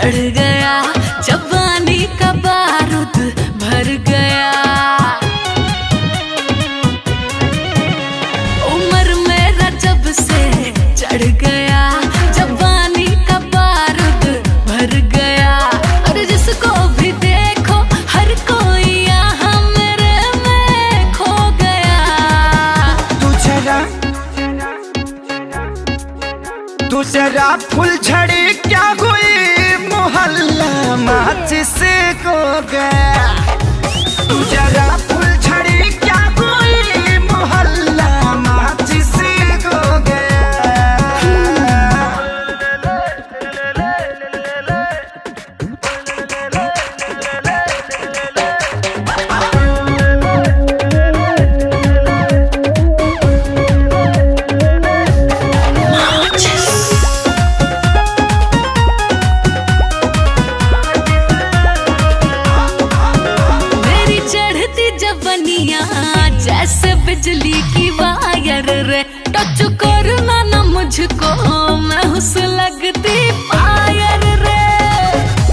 चढ़ गया, जवानी का बारूद भर गया। उम्र मेरा जब से चढ़ गया, जवानी का बारूद भर गया। और जिसको भी देखो हर कोई यहाँ मेरे में खो गया। तू जरा फुलझड़ी क्या हुई, मोहल्ला माचिस को गया। तू जरा फुलझड़ी क्या हुई, मोहल्ला माचिस को गया। जैसे बिजली की वायर रे, टच करना ना मुझको, मैं हुस लगती फायर रे।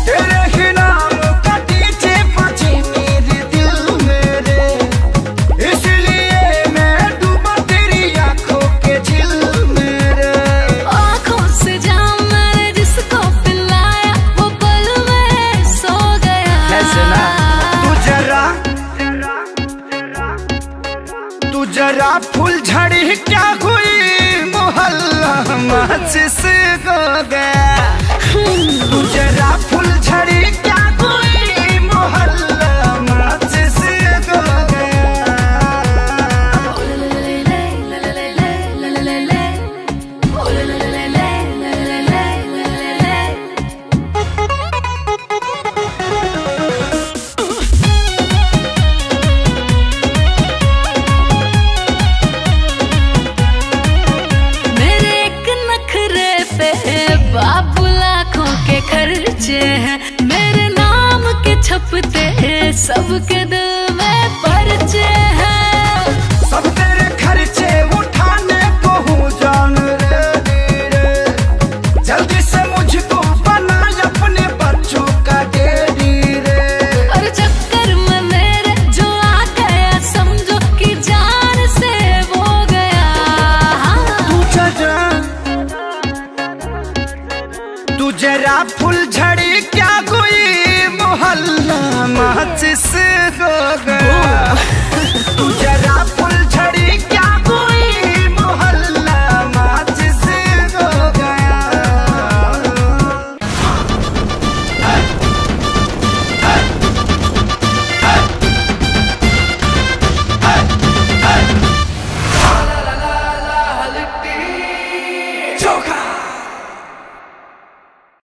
तेरे ही नाम का डीजे बजे मेरे दिल में रे, इसलिए मैं डूबा तेरी आंखों के झिल में रे। आंखों से जाम मैंने जिसको पिलाया, वो पल में सो गया। तू जरा फुलझड़ी क्या हुई, मोहल्ला माचिस को गया। तू जरा फुलझड़ी क्या हुई, मोहल्ला माचिस को गया। बाबू लाखों के खर्चे हैं, मेरे नाम के छपते हैं सबके